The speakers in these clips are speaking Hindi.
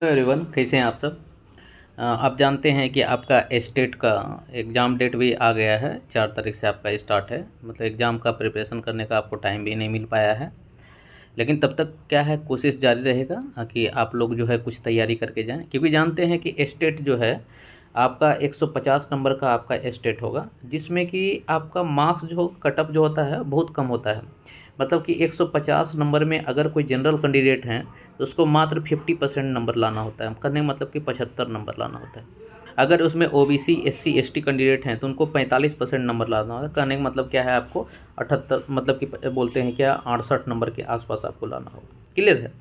एवरीवन, कैसे हैं आप सब। आप जानते हैं कि आपका स्टेट का एग्ज़ाम डेट भी आ गया है। 4 तारीख से आपका स्टार्ट है। मतलब एग्ज़ाम का प्रिपरेशन करने का आपको टाइम भी नहीं मिल पाया है, लेकिन तब तक क्या है, कोशिश जारी रहेगा कि आप लोग जो है कुछ तैयारी करके जाएं, क्योंकि जानते हैं कि स्टेट जो है आपका 150 नंबर का आपका स्टेट होगा, जिसमें कि आपका मार्क्स जो कट ऑफ जो होता है बहुत कम होता है। मतलब कि 150 नंबर में अगर कोई जनरल कैंडिडेट हैं तो उसको मात्र 50% नंबर लाना होता है, करने मतलब कि 75 नंबर लाना होता है। अगर उसमें ओबीसी एससी एसटी कैंडिडेट हैं तो उनको 45% नंबर लाना होगा, कहने का मतलब क्या है, आपको 78 मतलब कि बोलते हैं क्या, 68 नंबर के आसपास आपको लाना होगा। क्लियर है।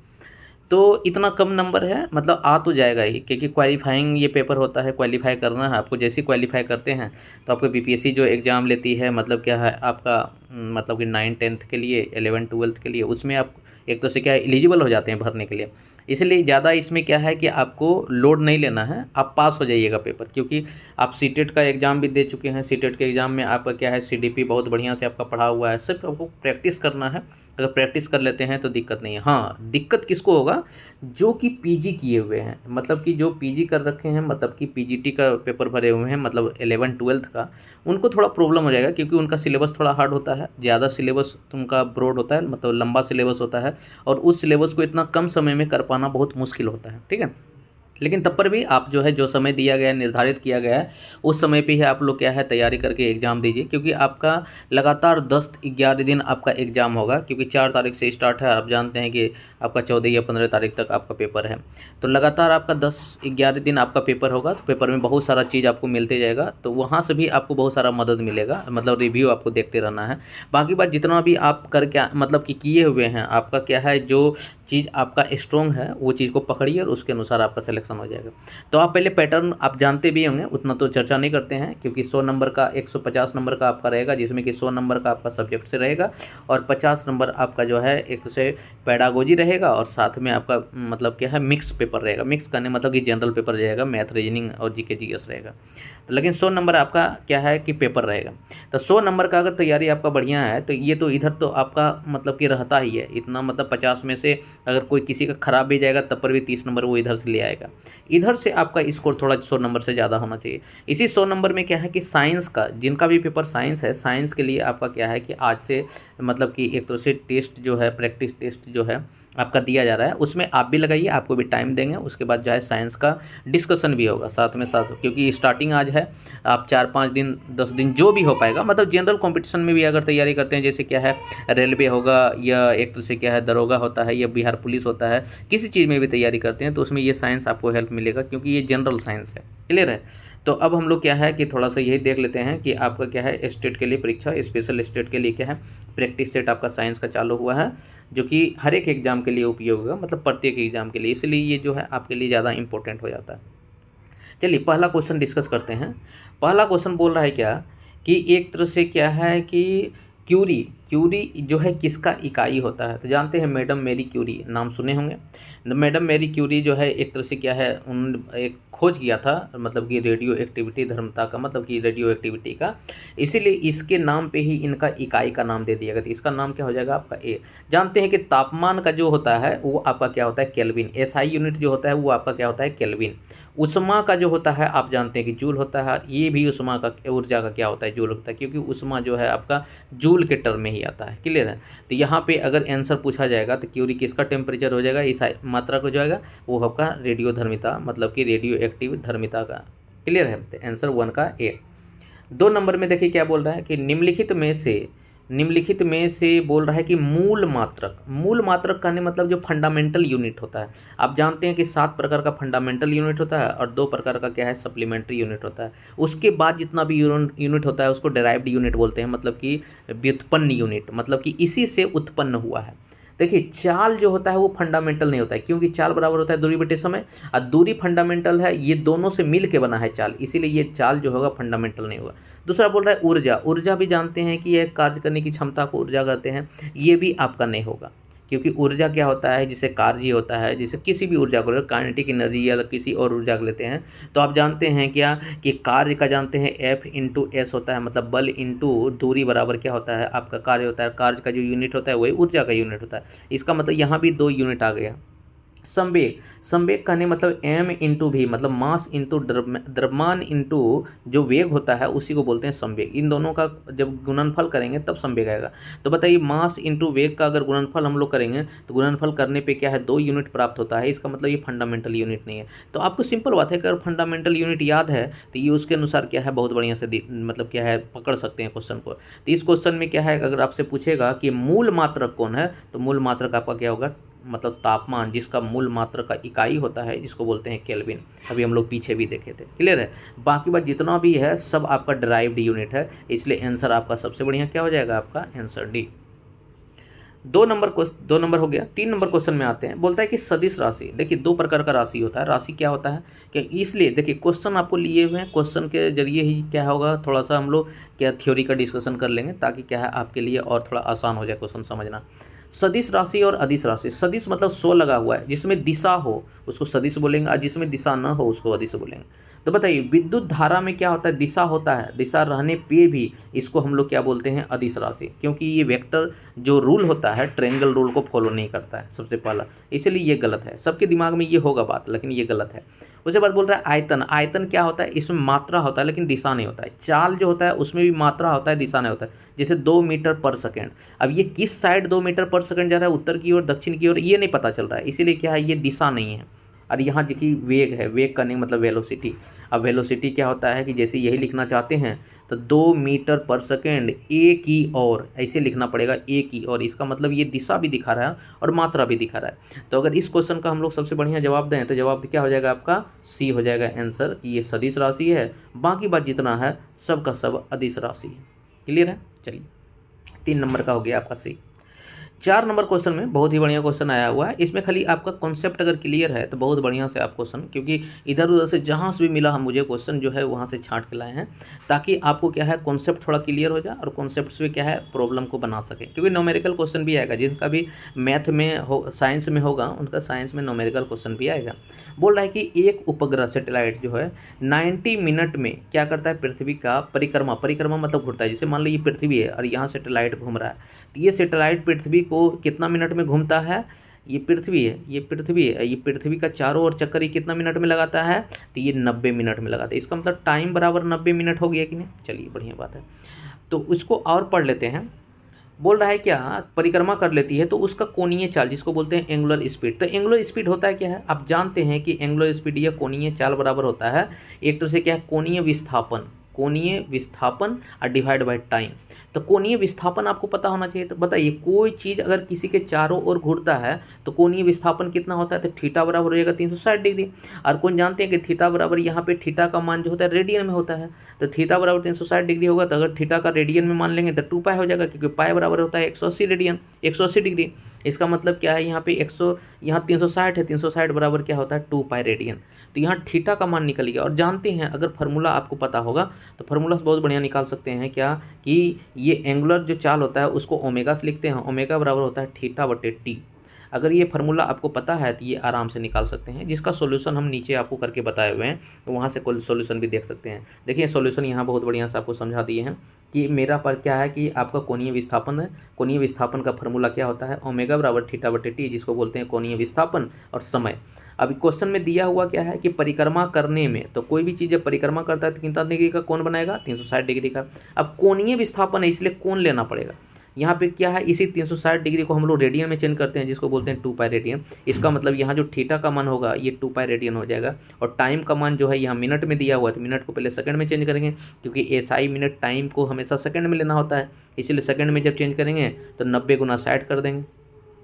तो इतना कम नंबर है, मतलब आ तो जाएगा ही, क्योंकि क्वालिफाइंग ये पेपर होता है, क्वालिफाई करना है आपको। जैसे क्वालिफाई करते हैं तो आपको बीपीएससी जो एग्ज़ाम लेती है, मतलब क्या है आपका, मतलब कि 9th-10th के लिए, 11th-12th के लिए, उसमें आप एक तो से क्या एलिजिबल हो जाते हैं भरने के लिए। इसलिए ज़्यादा इसमें क्या है कि आपको लोड नहीं लेना है, आप पास हो जाइएगा पेपर, क्योंकि आप सीटेट का एग्ज़ाम भी दे चुके हैं। सीटेट के एग्ज़ाम में आपका क्या है, सीडीपी बहुत बढ़िया से आपका पढ़ा हुआ है, सिर्फ आपको प्रैक्टिस करना है। अगर प्रैक्टिस कर लेते हैं तो दिक्कत नहीं है। हाँ, दिक्कत किसको होगा, जो कि पीजी किए हुए हैं, मतलब कि जो पीजी कर रखे हैं, मतलब कि पीजीटी का पेपर भरे हुए हैं, मतलब 11th-12th का, उनको थोड़ा प्रॉब्लम हो जाएगा, क्योंकि उनका सिलेबस थोड़ा हार्ड होता है, ज़्यादा सिलेबस उनका ब्रॉड होता है, मतलब लंबा सिलेबस होता है, और उस सिलेबस को इतना कम समय में कर पाना बहुत मुश्किल होता है। ठीक है। लेकिन तब पर भी आप जो है, जो समय दिया गया है, निर्धारित किया गया है, उस समय पे ही आप लोग क्या है तैयारी करके एग्ज़ाम दीजिए, क्योंकि आपका लगातार 10-11 दिन आपका एग्ज़ाम होगा, क्योंकि 4 तारीख से स्टार्ट है। आप जानते हैं कि आपका 14 या 15 तारीख तक आपका पेपर है। तो लगातार आपका 10-11 दिन आपका पेपर होगा। तो पेपर में बहुत सारा चीज़ आपको मिलते जाएगा, तो वहाँ से भी आपको बहुत सारा मदद मिलेगा, मतलब रिव्यू आपको देखते रहना है। बाकी बात जितना भी आप कर क्या मतलब कि किए हुए हैं, आपका क्या है, जो चीज़ आपका स्ट्रॉन्ग है वो चीज़ को पकड़िए और उसके अनुसार आपका सिलेक्शन हो जाएगा। तो आप पहले पैटर्न आप जानते भी होंगे, उतना तो चर्चा नहीं करते हैं, क्योंकि 100 नंबर का 150 नंबर का आपका रहेगा, जिसमें कि 100 नंबर का आपका सब्जेक्ट से रहेगा, और 50 नंबर आपका जो है एक से पैडागोजी रहेगा, और साथ में आपका मतलब क्या है, मिक्स पेपर रहेगा। मिक्स करने मतलब कि जनरल पेपर रहेगा, मैथ रीजनिंग और जीके जीएस रहेगा। तो लेकिन 100 नंबर आपका क्या है कि पेपर रहेगा। तो 100 नंबर का अगर तैयारी आपका बढ़िया है तो ये तो इधर तो आपका मतलब कि रहता ही है इतना, मतलब 50 में से अगर कोई किसी का खराब भी जाएगा तब पर भी 30 नंबर वो इधर से ले आएगा। इधर से आपका स्कोर थोड़ा 100 नंबर से ज़्यादा होना चाहिए। इसी 100 नंबर में क्या है कि साइंस का, जिनका भी पेपर साइंस है, साइंस के लिए आपका क्या है कि आज से मतलब कि एक तरह से टेस्ट जो है, प्रैक्टिस टेस्ट जो है आपका दिया जा रहा है, उसमें आप भी लगाइए, आपको भी टाइम देंगे। उसके बाद जो है साइंस का डिस्कशन भी होगा साथ में साथ, क्योंकि स्टार्टिंग आज है। आप 4-5 दिन 10 दिन जो भी हो पाएगा, मतलब जनरल कंपटीशन में भी अगर तैयारी करते हैं, जैसे क्या है रेलवे होगा, या एक तो से क्या है दरोगा होता है, या बिहार पुलिस होता है, किसी चीज़ में भी तैयारी करते हैं तो उसमें ये साइंस आपको हेल्प मिलेगा, क्योंकि ये जनरल साइंस है। क्लियर है। तो अब हम लोग क्या है कि थोड़ा सा यही देख लेते हैं कि आपका क्या है, स्टेट के लिए परीक्षा, स्पेशल स्टेट के लिए क्या है, प्रैक्टिस सेट आपका साइंस का चालू हुआ है, जो कि हर एक एग्ज़ाम के लिए उपयोग होगा, मतलब प्रत्येक एग्ज़ाम के लिए, इसलिए ये जो है आपके लिए ज़्यादा इंपॉर्टेंट हो जाता है। चलिए पहला क्वेश्चन डिस्कस करते हैं। पहला क्वेश्चन बोल रहा है क्या, कि एक तरह से क्या है कि क्यूरी, क्यूरी जो है किसका इकाई होता है। तो जानते हैं मैडम मैरी क्यूरी, नाम सुने होंगे। मैडम मैरी क्यूरी जो है एक तरह से क्या है, उन एक खोज किया था, मतलब कि रेडियो एक्टिविटी धर्मता का, मतलब कि रेडियो एक्टिविटी का, इसीलिए इसके नाम पे ही इनका इकाई का नाम दे दिया गया। तो इसका नाम क्या हो जाएगा आपका ए। जानते हैं कि तापमान का जो होता है वो आपका क्या होता है, केल्विन। एसआई यूनिट जो होता है वो आपका क्या होता है, केल्विन। उष्मा का जो होता है आप जानते हैं कि जूल होता है, ये भी उष्मा का, ऊर्जा का क्या होता है, जूल होता है, क्योंकि उष्मा जो है आपका जूल के टर्म में ही आता है। क्लियर है। तो यहाँ पे अगर आंसर पूछा जाएगा तो क्यूरी किसका टेम्परेचर हो जाएगा, इस मात्रा को जाएगा, वो आपका रेडियो धर्मिता, मतलब कि रेडियो एक्टिव धर्मिता का। क्लियर है। तो आंसर 1 का ए। 2 नंबर में देखिए क्या बोल रहा है कि निम्नलिखित में से बोल रहा है कि मूल मात्रक। मूल मात्रक कहने मतलब जो फंडामेंटल यूनिट होता है। आप जानते हैं कि 7 प्रकार का फंडामेंटल यूनिट होता है और 2 प्रकार का क्या है, सप्लीमेंट्री यूनिट होता है। उसके बाद जितना भी यूनिट होता है उसको डेराइव्ड यूनिट बोलते हैं, मतलब कि व्युत्पन्न यूनिट, मतलब कि इसी से उत्पन्न हुआ है। देखिए चाल जो होता है वो फंडामेंटल नहीं होता है, क्योंकि चाल बराबर होता है दूरी बटे समय, और दूरी फंडामेंटल है, ये दोनों से मिल के बना है चाल, इसीलिए ये चाल जो होगा फंडामेंटल नहीं होगा। दूसरा बोल रहा है ऊर्जा। ऊर्जा भी जानते हैं कि यह कार्य करने की क्षमता को ऊर्जा कहते हैं, ये भी आपका नहीं होगा, क्योंकि ऊर्जा क्या होता है, जिसे कार्य होता है, जिसे किसी भी ऊर्जा को काइनेटिक एनर्जी या किसी और ऊर्जा को लेते हैं, तो आप जानते हैं क्या कि कार्य का जानते हैं F/S होता है, मतलब बल इंटू दूरी बराबर क्या होता है, आपका कार्य होता है। कार्य का जो यूनिट होता है वही ऊर्जा का यूनिट होता है। इसका मतलब यहाँ भी 2 यूनिट आ गया। संवेग, संवेग कहने मतलब m इंटू भी, मतलब मास इंटू द्रव्यमान इंटू जो वेग होता है उसी को बोलते हैं संवेग। इन दोनों का जब गुणनफल करेंगे तब संवेग आएगा। तो बताइए मास इंटू वेग का अगर गुणनफल हम लोग करेंगे तो गुणनफल करने पे क्या है 2 यूनिट प्राप्त होता है। इसका मतलब ये फंडामेंटल यूनिट नहीं है। तो आपको सिंपल बात है कि अगर फंडामेंटल यूनिट याद है तो ये उसके अनुसार क्या है बहुत बढ़िया से मतलब क्या है पकड़ सकते हैं क्वेश्चन को। तो इस क्वेश्चन में क्या है अगर आपसे पूछेगा कि मूल मात्रक कौन है तो मूल मात्रक आपका क्या होगा, मतलब तापमान, जिसका मूल मात्रा का इकाई होता है जिसको बोलते हैं केल्विन। अभी हम लोग पीछे भी देखे थे, क्लियर है। बाकी बात जितना भी है सब आपका ड्राइव्ड यूनिट है, इसलिए आंसर आपका सबसे बढ़िया क्या हो जाएगा, आपका आंसर डी। 2 नंबर हो गया। 3 नंबर क्वेश्चन में आते हैं। बोलता है कि सदिश राशि, देखिए 2 प्रकार का राशि होता है। राशि क्या होता है कि इसलिए देखिए क्वेश्चन आपको लिए हुए हैं, क्वेश्चन के जरिए ही क्या होगा थोड़ा सा हम लोग क्या थ्योरी का डिस्कशन कर लेंगे ताकि क्या है आपके लिए और थोड़ा आसान हो जाए क्वेश्चन समझना। सदिश राशि और अदिश राशि, सदिश मतलब सो लगा हुआ है, जिसमें दिशा हो उसको सदिश बोलेंगे और जिसमें दिशा न हो उसको अदिश बोलेंगे। तो बताइए विद्युत धारा में क्या होता है, दिशा होता है, दिशा रहने पे भी इसको हम लोग क्या बोलते हैं, अदिश राशि, क्योंकि ये वेक्टर जो रूल होता है ट्रायंगल रूल को फॉलो नहीं करता है सबसे पहला, इसलिए ये गलत है। सबके दिमाग में ये होगा बात, लेकिन ये गलत है। उसके बाद बोलता है आयतन, आयतन क्या होता है, इसमें मात्रा होता है लेकिन दिशा नहीं होता है। चाल जो होता है उसमें भी मात्रा होता है, दिशा नहीं होता है। जैसे 2 मीटर पर सेकेंड, अब ये किस साइड 2 मीटर पर सेकेंड जा रहा है, उत्तर की ओर दक्षिण की ओर, ये नहीं पता चल रहा है, इसीलिए क्या है ये दिशा नहीं है। और यहाँ देखिए वेग है, वेग करने का मतलब वेलोसिटी। अब वेलोसिटी क्या होता है कि जैसे यही लिखना चाहते हैं तो 2 मीटर पर सेकेंड ए की ओर, ऐसे लिखना पड़ेगा ए की ओर, इसका मतलब ये दिशा भी दिखा रहा है और मात्रा भी दिखा रहा है। तो अगर इस क्वेश्चन का हम लोग सबसे बढ़िया जवाब दें तो जवाब क्या हो जाएगा आपका, सी हो जाएगा आंसर। ये सदिश राशि है, बाकी बात जितना है सब का सब अदिश राशि है। क्लियर है। चलिए 3 नंबर का हो गया आपका सी। 4 नंबर क्वेश्चन में बहुत ही बढ़िया क्वेश्चन आया हुआ है। इसमें खाली आपका कॉन्सेप्ट अगर क्लियर है तो बहुत बढ़िया से आप क्वेश्चन, क्योंकि इधर उधर से जहाँ से भी मिला हम मुझे क्वेश्चन जो है वहाँ से छांट के लाए हैं ताकि आपको क्या है कॉन्सेप्ट थोड़ा क्लियर हो जाए और कॉन्सेप्ट से क्या है प्रॉब्लम को बना सके। क्योंकि न्यूमेरिकल क्वेश्चन भी आएगा, जिनका भी मैथ में हो साइंस में होगा उनका साइंस में न्यूमेरिकल क्वेश्चन भी आएगा। बोल रहा है कि एक उपग्रह सैटेलाइट जो है 90 मिनट में क्या करता है, पृथ्वी का परिक्रमा, परिक्रमा मतलब घूमता है। जैसे मान लो ये पृथ्वी है और यहाँ सैटेलाइट घूम रहा है, तो ये सैटेलाइट पृथ्वी को कितना मिनट में घूमता है, ये पृथ्वी है, ये पृथ्वी है, ये पृथ्वी का चारों ओर चक्कर ये कितना मिनट में लगाता है, तो ये 90 मिनट में लगाता है। इसका मतलब टाइम बराबर 90 मिनट हो गया कि नहीं। चलिए बढ़िया बात है। तो उसको और पढ़ लेते हैं। बोल रहा है क्या, परिक्रमा कर लेती है तो उसका कोणीय चाल जिसको बोलते हैं एंगुलर स्पीड। तो एंगुलर स्पीड होता है क्या है, आप जानते हैं कि एंगुलर स्पीड या कोणीय चाल बराबर होता है एक तरह से क्या है कोणीय विस्थापन, कोणीय विस्थापन और डिवाइड बाय टाइम। तो कोणीय विस्थापन आपको पता होना चाहिए। तो बताइए कोई चीज़ अगर किसी के चारों ओर घूरता है तो कोणीय विस्थापन कितना होता है, तो थीटा बराबर हो जाएगा 360 डिग्री। और कौन जानते हैं कि थीटा बराबर यहाँ पे थीटा का मान जो होता है रेडियन में होता है, तो थीटा बराबर 360 डिग्री होगा। तो अगर थीटा का रेडियन में मान लेंगे तो 2 पाई हो जाएगा, क्योंकि पाई बराबर होता है 180 रेडियन, 180 डिग्री। इसका मतलब क्या है यहाँ पे 100, यहाँ 360 है, 360 बराबर क्या होता है 2 पाई रेडियन। तो यहाँ थीटा का मान निकल गया। और जानते हैं अगर फार्मूला आपको पता होगा तो फार्मूला से बहुत बढ़िया निकाल सकते हैं क्या, कि ये एंगुलर जो चाल होता है उसको ओमेगा से लिखते हैं, ओमेगा बराबर होता है थीटा बटे टी। अगर ये फार्मूला आपको पता है तो ये आराम से निकाल सकते हैं, जिसका सॉल्यूशन हम नीचे आपको करके बताए हुए हैं, तो वहाँ से कोई सॉल्यूशन भी देख सकते हैं। देखिए सॉल्यूशन यहाँ बहुत बढ़िया से आपको समझा दिए हैं कि मेरा पर क्या है कि आपका कोणीय विस्थापन है। कोणीय विस्थापन का फार्मूला क्या होता है, ओमेगा बराबर थीटा बटे टी, जिसको बोलते हैं कोणीय विस्थापन और समय। अब क्वेश्चन में दिया हुआ क्या है कि परिक्रमा करने में, तो कोई भी चीज़ जब परिक्रमा करता है तो कितना डिग्री का कोण बनाएगा, 360 डिग्री का। अब कोणीय विस्थापन है इसलिए कोण लेना पड़ेगा। यहाँ पे क्या है, इसी 360 डिग्री को हम लोग रेडियन में चेंज करते हैं, जिसको बोलते हैं 2 पाई रेडियन। इसका मतलब यहाँ जो थीटा का मान होगा ये 2 पाई रेडियन हो जाएगा। और टाइम का मान जो है यहाँ मिनट में दिया हुआ है, तो मिनट को पहले सेकंड में चेंज करेंगे, क्योंकि एसआई मिनट टाइम को हमेशा सेकंड में लेना होता है, इसलिए सेकंड में जब चेंज करेंगे तो 90 गुना 60 कर देंगे।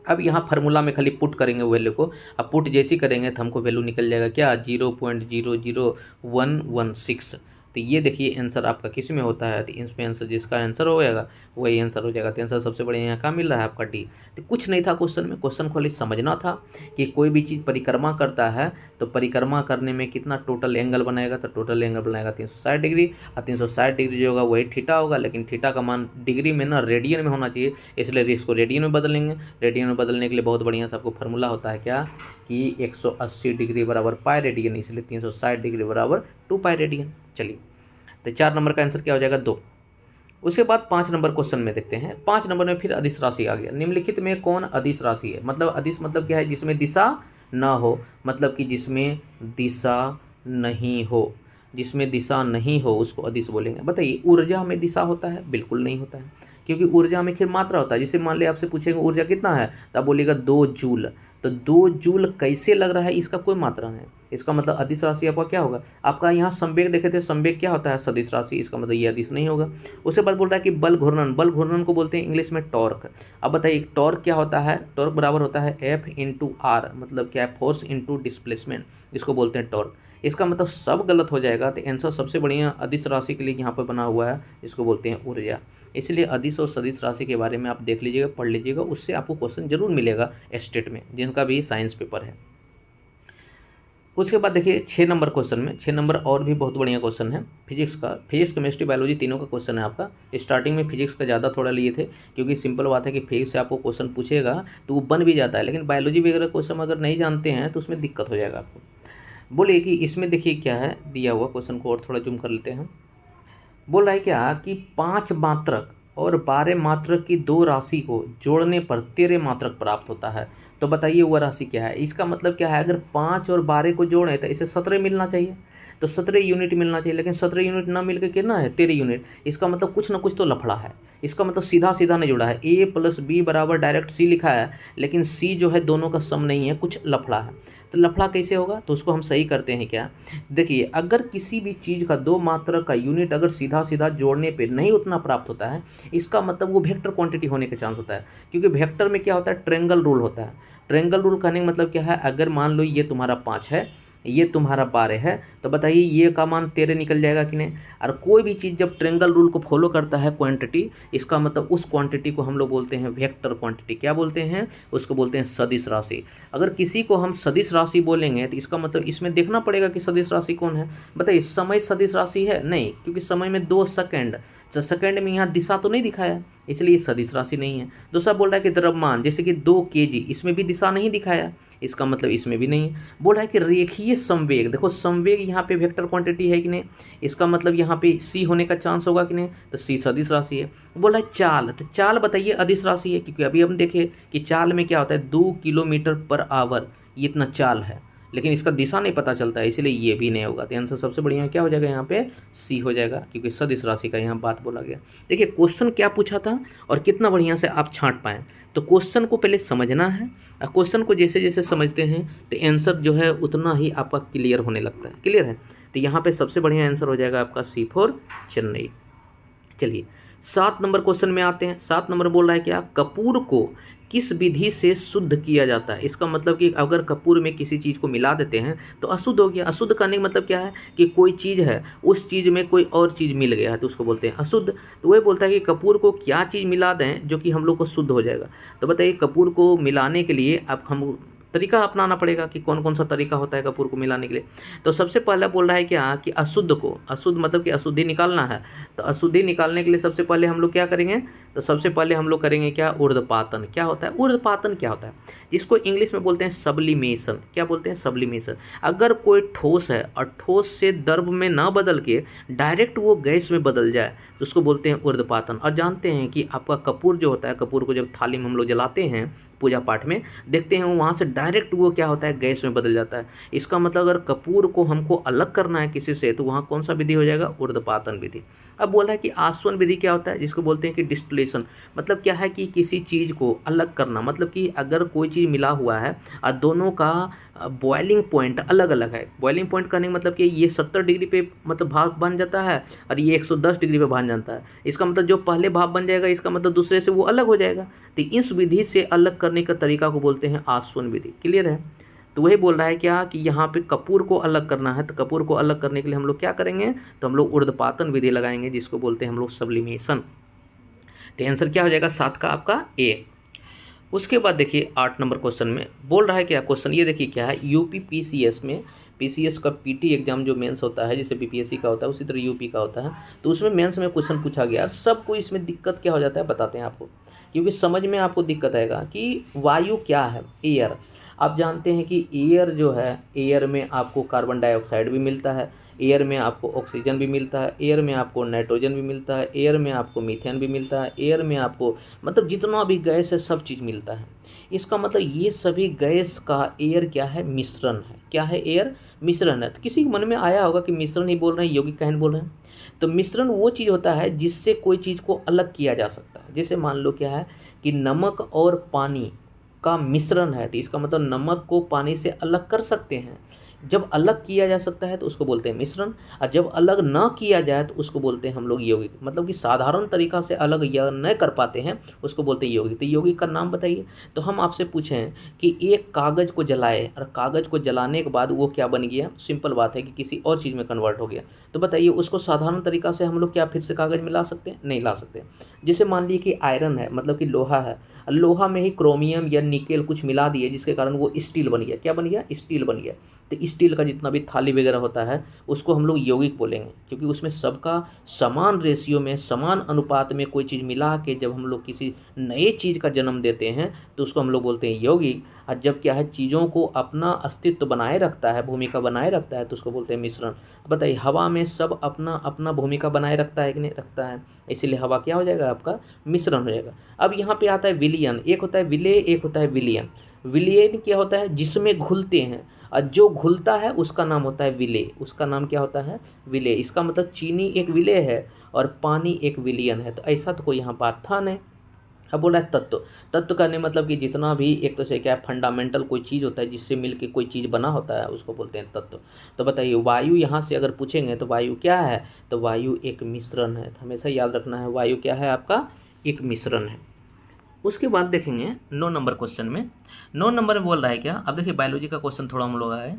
अब यहाँ फार्मूला में खाली पुट करेंगे वैल्यू को। अब पुट जैसी करेंगे तो हमको वैल्यू निकल जाएगा क्या, 0.00116। तो ये देखिए आंसर आपका किस में होता है, तो इसमें आंसर जिसका आंसर हो जाएगा वही आंसर हो जाएगा। तो आंसर सबसे बढ़िया यहाँ का मिल रहा है आपका डी। तो कुछ नहीं था क्वेश्चन में, क्वेश्चन को खाली समझना था कि कोई भी चीज़ परिक्रमा करता है तो परिक्रमा करने में कितना टोटल एंगल बनाएगा, तो टोटल एंगल बनाएगा 360 डिग्री। और 360 डिग्री जो होगा वही थीटा होगा, लेकिन थीटा का मान डिग्री में ना रेडियन में होना चाहिए, इसलिए इसको रेडियन में बदलेंगे। रेडियन में बदलने के लिए बहुत बढ़िया सा आपको फार्मूला होता है क्या, कि 180 डिग्री बराबर पाई रेडियन, इसलिए 360 डिग्री बराबर 2 पाई रेडियन। चलिए तो 4 नंबर का आंसर क्या हो जाएगा 2। उसके बाद 5 नंबर क्वेश्चन में देखते हैं। 5 नंबर में फिर अदिश राशि आ गया। निम्नलिखित में कौन अदिश राशि है, मतलब अदिश मतलब क्या है, जिसमें दिशा ना हो, मतलब कि जिसमें दिशा नहीं हो, जिसमें दिशा नहीं हो उसको अदिश बोलेंगे। बताइए ऊर्जा में दिशा होता है? बिल्कुल नहीं होता है, क्योंकि ऊर्जा में फिर मात्रा होता है। जैसे मान लिया आपसे पूछेंगे ऊर्जा कितना है, तो आप बोलिएगा 2 जूल। तो 2 जूल कैसे लग रहा है, इसका कोई मात्रा नहीं। इसका मतलब अदिश राशि आपका क्या होगा? आपका यहाँ संवेग देखे थे, संवेग क्या होता है? सदिश राशि। इसका मतलब ये अदिश नहीं होगा। उसके बाद बोल रहा है कि बल घूर्णन, बल घूर्णन को बोलते हैं इंग्लिश में टॉर्क। अब बताइए टॉर्क क्या होता है? टॉर्क बराबर होता है F/R, मतलब क्या है? फोर्स इंटू डिस्प्लेसमेंट, इसको बोलते हैं टॉर्क। इसका मतलब सब गलत हो जाएगा, तो आंसर सबसे बढ़िया अदिश राशि के लिए यहाँ पर बना हुआ है, इसको बोलते हैं ऊर्जा। इसलिए अदिश और सदिश राशि के बारे में आप देख लीजिएगा, पढ़ लीजिएगा, उससे आपको क्वेश्चन जरूर मिलेगा स्टेट में, जिनका भी साइंस पेपर है। उसके बाद देखिए 6 नंबर क्वेश्चन में, 6 नंबर और भी बहुत बढ़िया क्वेश्चन है फिजिक्स का। फिजिक्स केमिस्ट्री बायोलॉजी तीनों का क्वेश्चन है आपका। स्टार्टिंग में फिजिक्स का ज़्यादा थोड़ा लिए थे, क्योंकि सिंपल बात है कि फिजिक्स से आपको क्वेश्चन पूछेगा तो वो बन भी जाता है, लेकिन बायोलॉजी वगैरह क्वेश्चन अगर नहीं जानते हैं तो उसमें दिक्कत हो जाएगा आपको। बोलिए कि इसमें देखिए क्या है दिया हुआ क्वेश्चन को, और थोड़ा जूम कर लेते हैं। बोल रहा है क्या कि 5 मात्रक और 12 मात्रक की 2 राशि को जोड़ने पर 13 मात्रक प्राप्त होता है। तो बताइए वह राशि क्या है? इसका मतलब क्या है, अगर 5 और 12 को जोड़ें तो इसे 17 मिलना चाहिए, तो 17 यूनिट मिलना चाहिए, लेकिन 17 यूनिट ना मिल के कितना है? 13 यूनिट। इसका मतलब कुछ ना कुछ तो लफड़ा है। इसका मतलब सीधा सीधा नहीं जुड़ा है। A+B बराबर डायरेक्ट C लिखा है, लेकिन C जो है दोनों का सम नहीं है, कुछ लफड़ा है। तो लफड़ा कैसे होगा? तो उसको हम सही करते हैं क्या? देखिए अगर किसी भी चीज़ का 2 मात्रक का यूनिट अगर सीधा सीधा जोड़ने पे नहीं उतना प्राप्त होता है, इसका मतलब वो वेक्टर क्वांटिटी होने का चांस होता है। क्योंकि वेक्टर में क्या होता है? ट्रायंगल रूल होता है। ट्रायंगल रूल कहने का मतलब क्या है? अगर मान लो ये तुम्हारा 5 है, ये तुम्हारा 12 है, तो बताइए ये का मान 13 निकल जाएगा कि नहीं? और कोई भी चीज़ जब ट्रायंगल रूल को फॉलो करता है क्वांटिटी, इसका मतलब उस क्वांटिटी को हम लोग बोलते हैं वेक्टर क्वांटिटी। क्या बोलते हैं? उसको बोलते हैं सदिश राशि। अगर किसी को हम सदिश राशि बोलेंगे तो इसका मतलब इसमें देखना पड़ेगा कि सदिश राशि कौन है। बताइए समय सदिश राशि है? नहीं, क्योंकि समय में 2 सेकंड, तो सेकंड में यहाँ दिशा तो नहीं दिखाया, इसलिए सदिश राशि नहीं है। दूसरा बोल रहा है कि द्रव्यमान, जैसे कि 2 kg, इसमें भी दिशा नहीं दिखाया, इसका मतलब इसमें भी नहीं है। बोल रहा है कि रेखीय संवेग, देखो संवेग यहाँ पे वेक्टर क्वांटिटी है कि नहीं, इसका मतलब यहाँ पे C होने का चांस होगा कि नहीं, तो C सदिश राशि है। बोल रहा है चाल, तो चाल बताइए अदिश राशि है, क्योंकि अभी हम देखें कि चाल में क्या होता है? 2 किलोमीटर/आवर, ये इतना चाल है, लेकिन इसका दिशा नहीं पता चलता है, इसलिए ये भी नहीं होगा। तो आंसर सबसे बढ़िया क्या हो जाएगा? यहाँ पे C हो जाएगा, क्योंकि सदिश राशि का यहाँ बात बोला गया। देखिए क्वेश्चन क्या पूछा था और कितना बढ़िया से आप छांट पाएँ। तो क्वेश्चन को पहले समझना है, और क्वेश्चन को जैसे जैसे समझते हैं तो आंसर जो है उतना ही आपका क्लियर होने लगता है। क्लियर है? तो यहाँ पे सबसे बढ़िया आंसर हो जाएगा आपका C फॉर चेन्नई। चलिए 7 नंबर क्वेश्चन में आते हैं। 7 नंबर बोल रहा है क्या? कपूर को किस विधि से शुद्ध किया जाता है? इसका मतलब कि अगर कपूर में किसी चीज़ को मिला देते हैं तो अशुद्ध हो गया। अशुद्ध करने का मतलब क्या है? कि कोई चीज़ है, उस चीज़ में कोई और चीज़ मिल गया है, तो उसको बोलते हैं अशुद्ध। तो वही बोलता है कि कपूर को क्या चीज़ मिला दें जो कि हम लोग को शुद्ध हो जाएगा। तो बताइए कपूर को मिलाने के लिए अब हम तरीका अपनाना पड़ेगा कि कौन कौन सा तरीका होता है कपूर को मिलाने के लिए। तो सबसे पहला बोल रहा है क्या कि अशुद्ध को, अशुद्ध मतलब कि अशुद्धि निकालना है। तो अशुद्धि निकालने के लिए सबसे पहले हम लोग क्या करेंगे? तो सबसे पहले हम लोग करेंगे क्या? ऊर्ध्वपातन। क्या होता है ऊर्ध्वपातन? क्या होता है? जिसको इंग्लिश में बोलते हैं सब्लिमेशन। क्या बोलते हैं? सब्लिमेशन। अगर कोई ठोस है और ठोस से द्रव में ना बदल के डायरेक्ट वो गैस में बदल जाए तो उसको बोलते हैं ऊर्ध्वपातन। और जानते हैं कि आपका कपूर जो होता है, कपूर को जब थाली में हम लोग जलाते हैं पूजा पाठ में, देखते हैं वहाँ से डायरेक्ट वो क्या होता है? गैस में बदल जाता है। इसका मतलब अगर कपूर को हमको अलग करना है किसी से तो वहाँ कौन सा विधि हो जाएगा? ऊर्ध्वपातन विधि। अब बोला है कि आसवन विधि क्या होता है? जिसको बोलते हैं कि डिस्टिलेशन। मतलब क्या है कि किसी चीज़ को अलग करना, मतलब कि अगर कोई चीज़ मिला हुआ है और दोनों का बॉइलिंग पॉइंट अलग अलग है। बॉइलिंग पॉइंट करने का मतलब कि ये 70 डिग्री पे मतलब भाप बन जाता है और ये 110 डिग्री पे बन जाता है। इसका मतलब जो पहले भाप बन जाएगा इसका मतलब दूसरे से वो अलग हो जाएगा। तो इस विधि से अलग करने का तरीका को बोलते हैं आसवन विधि। क्लियर है? तो वही बोल रहा है क्या कि यहाँ पे कपूर को अलग करना है, तो कपूर को अलग करने के लिए हम लोग क्या करेंगे? तो हम लोग ऊर्ध्वपातन विधि लगाएंगे, जिसको बोलते हैं हम लोग सब्लिमेशन। तो आंसर क्या हो जाएगा? 7 का आपका A। उसके बाद देखिए 8 नंबर क्वेश्चन में बोल रहा है क्या क्वेश्चन, ये देखिए क्या है। यूपी पीसीएस में, पीसीएस का पीटी एग्जाम जो मेंस होता है, जैसे बीपीएससी का होता है उसी तरह यूपी का होता है, तो उसमें मेंस में क्वेश्चन पूछा गया। सबको इसमें दिक्कत क्या हो जाता है बताते हैं आपको, क्योंकि समझ में आपको दिक्कत आएगा कि वायु क्या है? एयर। आप जानते हैं कि एयर जो है, एयर में आपको कार्बन डाइऑक्साइड भी मिलता है, एयर में आपको ऑक्सीजन भी मिलता है, एयर में आपको नाइट्रोजन भी मिलता है, एयर में आपको मीथेन भी मिलता है, एयर में आपको मतलब जितना भी गैस है सब चीज़ मिलता है। इसका मतलब ये सभी गैस का एयर क्या है, मिश्रण है। क्या है, एयर मिश्रण है। तो किसी के मन में आया होगा कि मिश्रण ही बोल रहे हैं, यौगिक कहन बोल रहे हैं। तो मिश्रण वो चीज़ होता है जिससे कोई चीज़ को अलग किया जा सकता है। जैसे मान लो क्या है कि नमक और पानी का मिश्रण है, तो इसका मतलब नमक को पानी से अलग कर सकते हैं। जब अलग किया जा सकता है तो उसको बोलते हैं मिश्रण, और जब अलग ना किया जाए तो उसको बोलते हैं हम लोग यौगिक। मतलब कि साधारण तरीका से अलग या न कर पाते हैं उसको बोलते हैं यौगिक। तो यौगिक का नाम बताइए। तो हम आपसे पूछें कि एक कागज़ को जलाए और कागज़ को जलाने के बाद वो क्या बन गया, सिंपल बात है कि किसी और चीज़ में कन्वर्ट हो गया। तो बताइए उसको साधारण तरीका से हम लोग क्या फिर से कागज़ में ला सकते हैं, नहीं ला सकते। जैसे मान लीजिए कि आयरन है, मतलब कि लोहा है, लोहा में ही क्रोमियम या निकेल कुछ मिला दिए जिसके कारण वो स्टील बन गया। क्या बन गया, स्टील बन गया। तो स्टील का जितना भी थाली वगैरह होता है उसको हम लोग यौगिक बोलेंगे, क्योंकि उसमें सबका समान रेशियो में, समान अनुपात में कोई चीज़ मिला के जब हम लोग किसी नए चीज़ का जन्म देते हैं तो उसको हम लोग बोलते हैं यौगिक। और जब क्या है चीज़ों को अपना अस्तित्व बनाए रखता है, भूमिका बनाए रखता है, तो उसको बोलते हैं मिश्रण। बताइए हवा में सब अपना अपना भूमिका बनाए रखता है कि नहीं रखता है, इसीलिए हवा क्या हो जाएगा, आपका मिश्रण हो जाएगा। अब यहाँ पे आता है विलयन। एक होता है विलेय, एक होता है विलयन। विलयन क्या होता है, जिसमें घुलते हैं, और जो घुलता है उसका नाम होता है विलेय। उसका नाम क्या होता है, विलेय। इसका मतलब चीनी एक विलेय है और पानी एक विलयन है। तो ऐसा तो कोई यहाँ बात था नहीं। अब बोला है तत्व। तत्व करने मतलब कि जितना भी एक तो से क्या है फंडामेंटल कोई चीज़ होता है जिससे मिलके कोई चीज़ बना होता है उसको बोलते हैं तत्व। तो बताइए वायु यहाँ से अगर पूछेंगे तो वायु क्या है, तो वायु एक मिश्रण है। तो हमेशा याद रखना है वायु क्या है, आपका एक मिश्रण है। उसके बाद देखेंगे 9 नंबर क्वेश्चन में। 9 नंबर में बोल रहा है क्या, अब देखिए बायोलॉजी का क्वेश्चन थोड़ा हम लोग आए।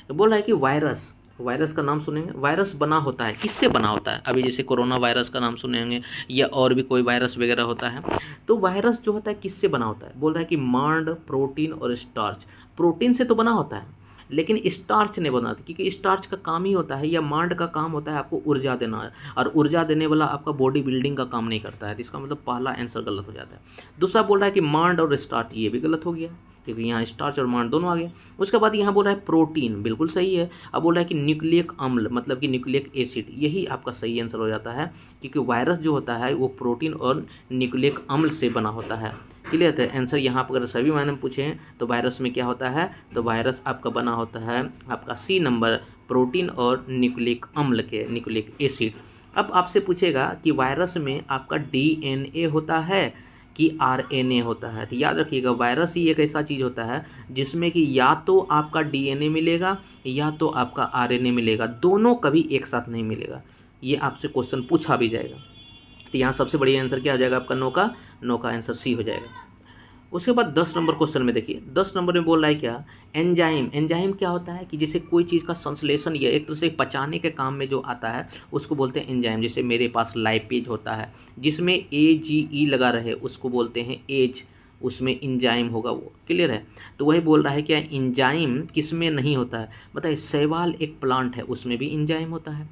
तो बोल रहा है कि वायरस, वायरस का नाम सुनेंगे। वायरस बना होता है, किससे बना होता है। अभी जैसे कोरोना वायरस का नाम सुने होंगे या और भी कोई वायरस वगैरह होता है। तो वायरस जो होता है किससे बना होता है, बोल रहा है कि मांड, प्रोटीन और स्टार्च। प्रोटीन से तो बना होता है लेकिन स्टार्च नहीं बनाता, क्योंकि स्टार्च का काम ही होता है या मांड का काम होता है आपको ऊर्जा देना, और ऊर्जा देने वाला आपका बॉडी बिल्डिंग का काम नहीं करता है। तो इसका मतलब पहला आंसर गलत हो जाता है। दूसरा बोल रहा है कि मांड और स्टार्च, ये भी गलत हो गया क्योंकि यहाँ स्टार्च और मांड दोनों आ गए। उसके बाद यहाँ बोल रहा है प्रोटीन, बिल्कुल सही है। अब बोल रहा है कि न्यूक्लिक अम्ल मतलब कि न्यूक्लिक एसिड, यही आपका सही आंसर हो जाता है, क्योंकि वायरस जो होता है वो प्रोटीन और न्यूक्लिक अम्ल से बना होता है। क्लियर है आंसर। यहाँ पर अगर सभी मायने में पूछें तो वायरस में क्या होता है, तो वायरस आपका बना होता है आपका सी नंबर, प्रोटीन और न्यूक्लिक अम्ल के, न्यूक्लिक एसिड। अब आपसे पूछेगा कि वायरस में आपका डीएनए होता है कि आरएनए होता है। तो याद रखिएगा वायरस ही एक ऐसा चीज़ होता है जिसमें कि या तो आपका डीएनए मिलेगा या तो आपका आरएनए मिलेगा, दोनों कभी एक साथ नहीं मिलेगा। ये आपसे क्वेश्चन पूछा भी जाएगा। तो यहाँ सबसे बढ़िया आंसर क्या हो जाएगा आपका, नो का आंसर सी हो जाएगा। उसके बाद 10 नंबर क्वेश्चन में देखिए, 10 नंबर में बोल रहा है क्या, एंजाइम। एंजाइम क्या होता है कि जैसे कोई चीज़ का संश्लेषण या एक दूसरे पचाने के काम में जो आता है उसको बोलते हैं एंजाइम। जैसे मेरे पास लाइपेज होता है जिसमें AGE लगा रहे उसको बोलते हैं एज, उसमें एंजाइम होगा वो। क्लियर है। तो वही बोल रहा है क्या एंजाइम किस में नहीं होता है, बताइए शैवाल एक प्लांट है उसमें भी एंजाइम होता है,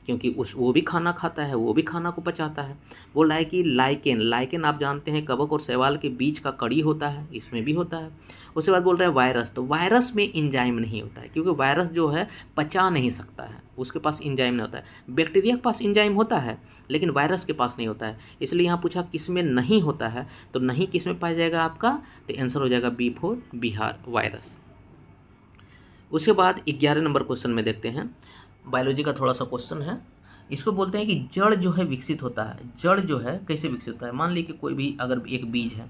क्योंकि वो भी खाना खाता है, वो भी खाना को पचाता है। बोल रहा है कि लाइकेन, लाइकेन आप जानते हैं कवक और शैवाल के बीच का कड़ी होता है, इसमें भी होता है। उसके बाद बोल रहा है वायरस, तो वायरस में एंजाइम नहीं होता है क्योंकि वायरस जो है पचा नहीं सकता है, उसके पास एंजाइम नहीं होता है। बैक्टीरिया के पास एंजाइम होता है लेकिन वायरस के पास नहीं होता है। इसलिए यहाँ पूछा किस में नहीं होता है, तो नहीं किस में पाया जाएगा आपका, तो आंसर हो जाएगा B4 बिहार, वायरस। उसके बाद 11 नंबर क्वेश्चन में देखते हैं, बायोलॉजी का थोड़ा सा क्वेश्चन है। इसको बोलते हैं कि जड़ जो है विकसित होता है। जड़ जो है कैसे विकसित होता है, मान लीजिए कि कोई भी अगर एक बीज है,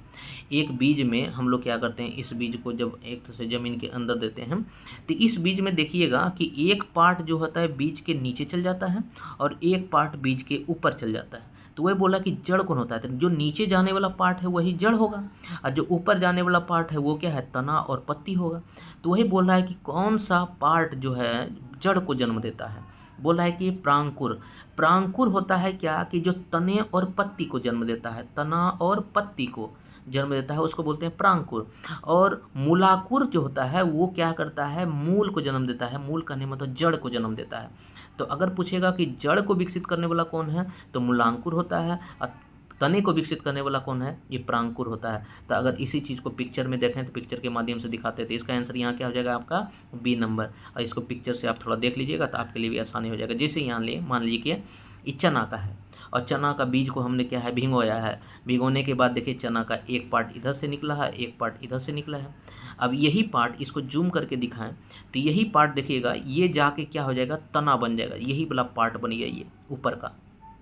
एक बीज में हम लोग क्या करते हैं, इस बीज को जब एक तरह से ज़मीन के अंदर देते हैं तो इस बीज में देखिएगा कि एक पार्ट जो होता है बीज के नीचे चल जाता है और एक पार्ट बीज के ऊपर चल जाता है। तो वही बोला कि जड़ कौन होता है, तो जो नीचे जाने वाला पार्ट है वही जड़ होगा, और जो ऊपर जाने वाला पार्ट है वो क्या है, तना और पत्ती होगा। तो वही बोल रहा है कि कौन सा पार्ट जो है जड़ को जन्म देता है, बोला है कि प्रांकुर। प्रांकुर होता है क्या कि जो तने और पत्ती को जन्म देता है, तना और पत्ती को जन्म देता है, उसको बोलते हैं प्रांकुर। और मूलाकुर जो होता है वो क्या करता है, मूल को जन्म देता है। मूल कहने मतलब जड़ को जन्म देता है। तो अगर पूछेगा कि जड़ को विकसित करने वाला कौन है, तो मूलांकुर होता है, और तने को विकसित करने वाला कौन है, ये प्रांकुर होता है। तो अगर इसी चीज़ को पिक्चर में देखें तो पिक्चर के माध्यम से दिखाते हैं, तो इसका आंसर यहाँ क्या हो जाएगा आपका B नंबर। और इसको पिक्चर से आप थोड़ा देख लीजिएगा तो आपके लिए भी आसानी हो जाएगा। जैसे यहाँ लिए मान लीजिए कि इच्चा नाका है और चना का बीज को हमने क्या है भिगोया है। भिगोने के बाद देखिए चना का एक पार्ट इधर से निकला है, एक पार्ट इधर से निकला है। अब यही पार्ट इसको जूम करके दिखाएं तो यही पार्ट देखिएगा ये जाके क्या हो जाएगा, तना बन जाएगा। यही वाला पार्ट बन गया ये ऊपर का,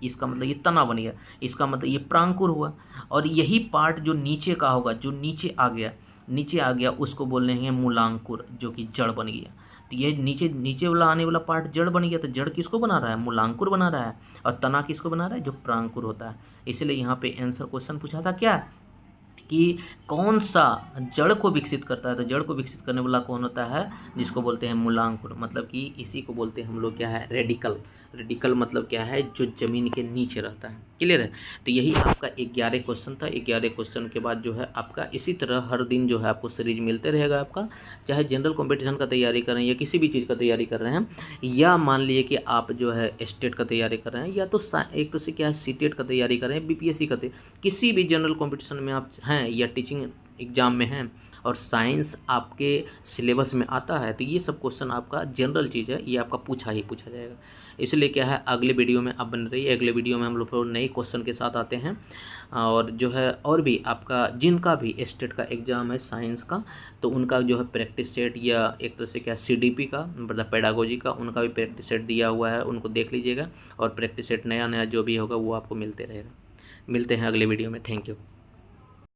इसका मतलब ये तना बन गया, इसका मतलब ये प्रांकुर हुआ। और यही पार्ट जो नीचे का होगा, जो नीचे आ गया उसको बोल रहे हैं मूलांकुर, जो कि जड़ बन गया। तो ये नीचे नीचे वाला आने वाला पार्ट जड़ बन गया। तो जड़ किसको बना रहा है, मूलांकुर बना रहा है। और तना किसको बना रहा है, जो प्रांकुर होता है। इसलिए यहाँ पे आंसर क्वेश्चन पूछा था क्या, कि कौन सा जड़ को विकसित करता है। तो जड़ को विकसित करने वाला कौन होता है, जिसको बोलते हैं मूलांकुर। मतलब कि इसी को बोलते हैं हम लोग क्या है, रेडिकल। रेडिकल मतलब क्या है, जो जमीन के नीचे रहता है। क्लियर है। तो यही आपका 11 क्वेश्चन था। 11 क्वेश्चन के बाद जो है आपका इसी तरह हर दिन जो है आपको सीरीज मिलते रहेगा आपका, चाहे जनरल कंपटीशन का तैयारी कर रहे हैं या किसी भी चीज़ का तैयारी कर रहे हैं, या मान लीजिए कि आप जो है स्टेट का तैयारी कर रहे हैं, या तो एक तो से क्या है सीटेट का तैयारी कर रहे हैं, बीपीएससी का किसी भी जनरल कंपटीशन में आप हैं या टीचिंग एग्ज़ाम में हैं और साइंस आपके सिलेबस में आता है, तो ये सब क्वेश्चन आपका जनरल चीज़ है, ये आपका पूछा जाएगा। इसलिए क्या है, अगले वीडियो में आप बन रही है, अगले वीडियो में हम लोग नए क्वेश्चन के साथ आते हैं। और जो है और भी आपका जिनका भी स्टेट का एग्ज़ाम है साइंस का, तो उनका जो है प्रैक्टिस सेट या एक तरह से क्या सीडीपी का मतलब पेडागोजी का, उनका भी प्रैक्टिस सेट दिया हुआ है, उनको देख लीजिएगा। और प्रैक्टिस सेट नया जो भी होगा वो आपको मिलते रहेगा। मिलते हैं अगले वीडियो में। Thank you.